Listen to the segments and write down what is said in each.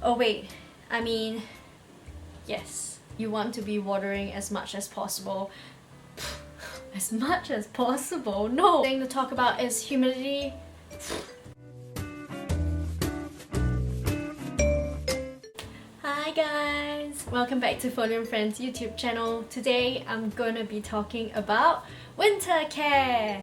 Oh wait, I mean, yes, you want to be watering as much as possible. As much as possible? No! The thing to talk about is humidity. Hi guys! Welcome back to Folium Friends YouTube channel. Today I'm gonna be talking about winter care.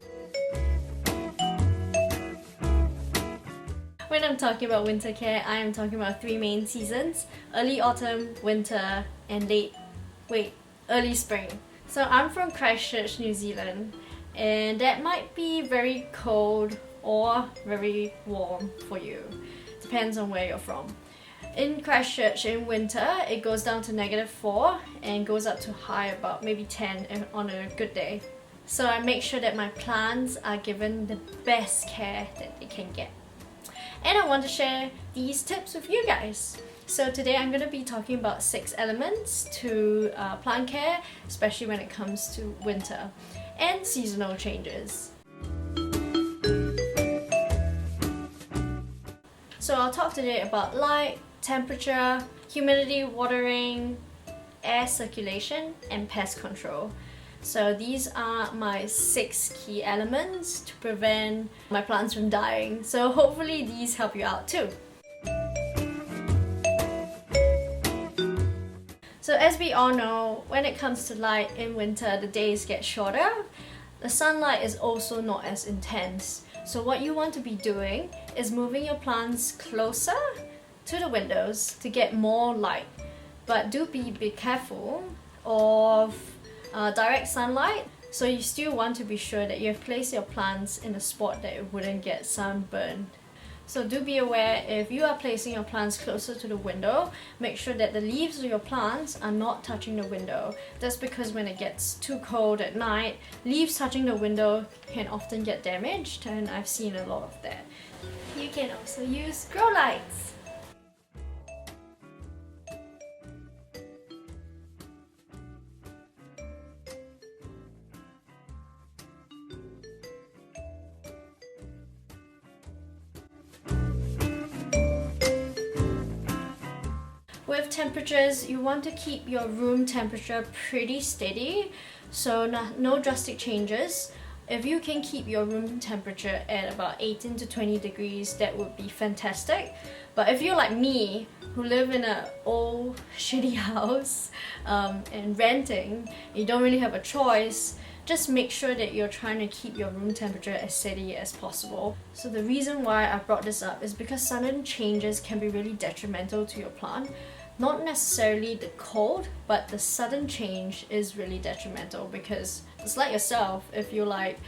When I'm talking about winter care, I am talking about three main seasons: early autumn, winter, and early spring. So I'm from Christchurch, New Zealand, and that might be very cold or very warm for you. Depends on where you're from. In Christchurch in winter, it goes down to -4 and goes up to high about maybe 10 on a good day. So I make sure that my plants are given the best care that they can get. And I want to share these tips with you guys. So today I'm going to be talking about 6 elements to plant care, especially when it comes to winter and seasonal changes. So I'll talk today about light, temperature, humidity, watering, air circulation, and pest control. So these are my 6 key elements to prevent my plants from dying. So hopefully these help you out too. So as we all know, when it comes to light in winter, the days get shorter. The sunlight is also not as intense. So what you want to be doing is moving your plants closer to the windows to get more light. But do be careful of direct sunlight. So you still want to be sure that you have placed your plants in a spot that it wouldn't get sunburned. So do be aware, if you are placing your plants closer to the window, make sure that the leaves of your plants are not touching the window. That's because when it gets too cold at night, leaves touching the window can often get damaged, and I've seen a lot of that. You can also use grow lights. With temperatures, you want to keep your room temperature pretty steady, so no drastic changes. If you can keep your room temperature at about 18 to 20 degrees, that would be fantastic. But if you're like me, who live in an old shitty house and renting, you don't really have a choice, just make sure that you're trying to keep your room temperature as steady as possible. So the reason why I brought this up is because sudden changes can be really detrimental to your plant. Not necessarily the cold, but the sudden change is really detrimental, because it's like yourself, if you're like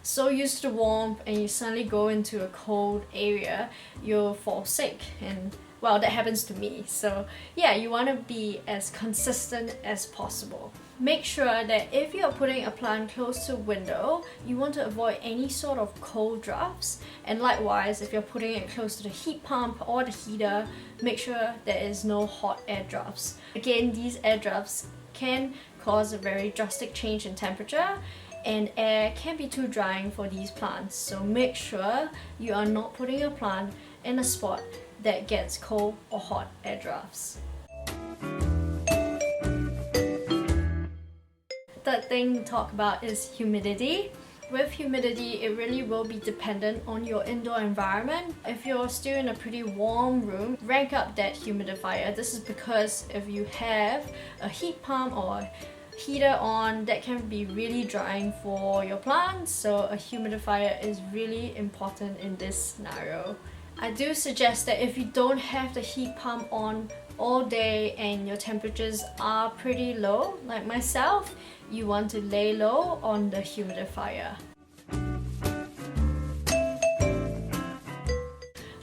so used to warmth and you suddenly go into a cold area, you'll fall sick, and well, that happens to me. So yeah, you want to be as consistent as possible. Make sure that if you're putting a plant close to a window, you want to avoid any sort of cold drafts. And likewise, if you're putting it close to the heat pump or the heater, make sure there is no hot air drafts. Again, these air drafts can cause a very drastic change in temperature, and air can be too drying for these plants. So make sure you are not putting your plant in a spot that gets cold or hot air drafts. Third thing to talk about is humidity. With humidity, it really will be dependent on your indoor environment. If you're still in a pretty warm room, rank up that humidifier. This is because if you have a heat pump or heater on, that can be really drying for your plants. So a humidifier is really important in this scenario. I do suggest that if you don't have the heat pump on all day and your temperatures are pretty low, like myself, you want to lay low on the humidifier.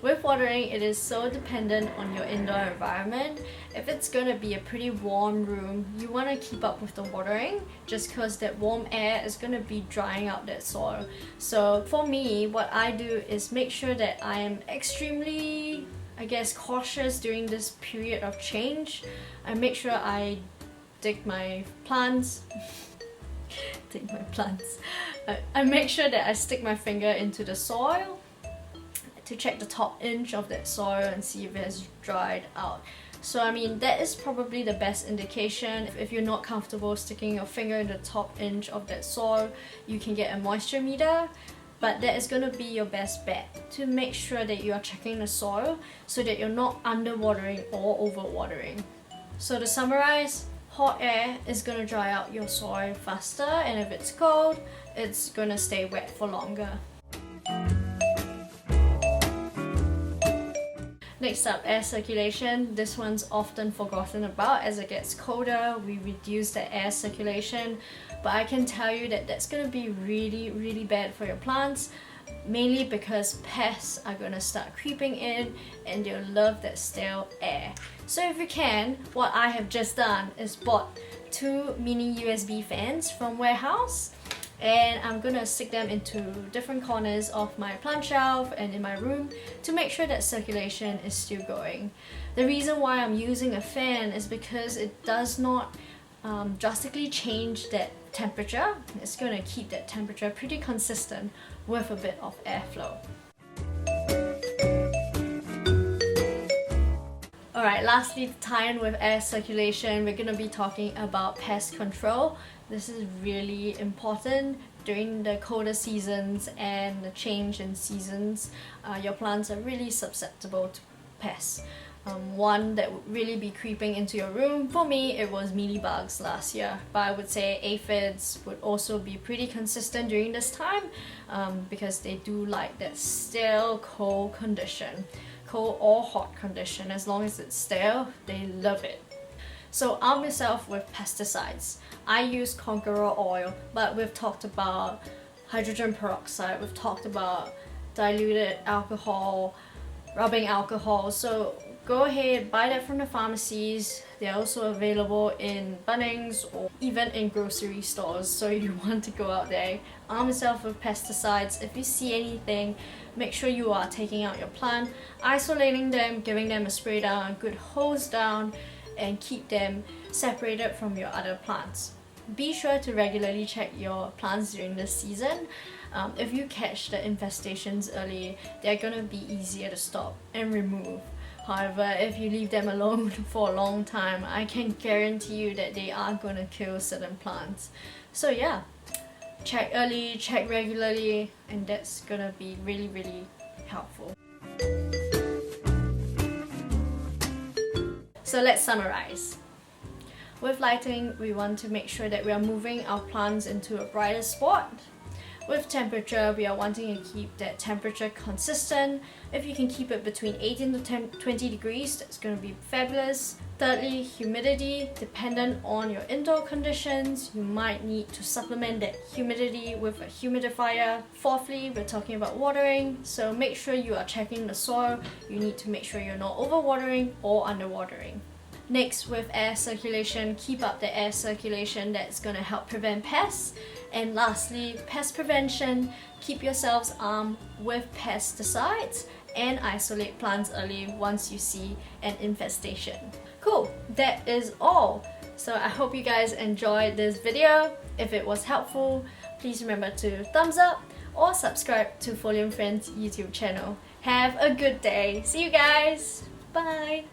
With watering, it is so dependent on your indoor environment. If it's going to be a pretty warm room, you want to keep up with the watering, just because that warm air is going to be drying out that soil. So for me, what I do is make sure that I am extremely, cautious during this period of change. I make sure I dig my plants. I make sure that I stick my finger into the soil, to check the top inch of that soil and see if it has dried out. So I mean, that is probably the best indication. If you're not comfortable sticking your finger in the top inch of that soil, you can get a moisture meter, but that is going to be your best bet to make sure that you are checking the soil so that you're not underwatering or overwatering. So to summarize, hot air is going to dry out your soil faster, and if it's cold, it's going to stay wet for longer. Next up, air circulation. This one's often forgotten about. As it gets colder, we reduce the air circulation, but I can tell you that that's going to be really bad for your plants, mainly because pests are going to start creeping in and they'll love that stale air. So if you can, what I have just done is bought 2 mini USB fans from warehouse, and I'm gonna stick them into different corners of my plant shelf and in my room to make sure that circulation is still going. The reason why I'm using a fan is because it does not drastically change that temperature. It's gonna keep that temperature pretty consistent with a bit of airflow. Alright, lastly, to tie in with air circulation, we're going to be talking about pest control. This is really important during the colder seasons and the change in seasons. Your plants are really susceptible to pests. One that would really be creeping into your room, for me it was mealybugs last year, but I would say aphids would also be pretty consistent during this time because they do like that stale cold condition. Cold or hot condition, as long as it's stale, they love it. So arm yourself with pesticides. I use conqueror oil, but we've talked about hydrogen peroxide, we've talked about diluted alcohol, rubbing alcohol. So go ahead, buy that from the pharmacies. They're also available in Bunnings or even in grocery stores, so you want to go out there, arm yourself with pesticides. If you see anything, make sure you are taking out your plant, isolating them, giving them a spray down, a good hose down, and keep them separated from your other plants. Be sure to regularly check your plants during this season. If you catch the infestations early, they're gonna be easier to stop and remove. However, if you leave them alone for a long time, I can guarantee you that they are gonna kill certain plants. So yeah, check early, check regularly, and that's gonna be really helpful. So let's summarize. With lighting, we want to make sure that we are moving our plants into a brighter spot. With temperature, we are wanting to keep that temperature consistent. If you can keep it between 18 to 20 degrees, that's going to be fabulous. Thirdly, humidity. Dependent on your indoor conditions, you might need to supplement that humidity with a humidifier. Fourthly, we're talking about watering, so make sure you are checking the soil. You need to make sure you're not overwatering or underwatering. Next, with air circulation, keep up the air circulation. That's going to help prevent pests. And lastly, pest prevention. Keep yourselves armed with pesticides and isolate plants early once you see an infestation. Cool, that is all. So I hope you guys enjoyed this video. If it was helpful, please remember to thumbs up or subscribe to Folium Friends YouTube channel. Have a good day. See you guys. Bye.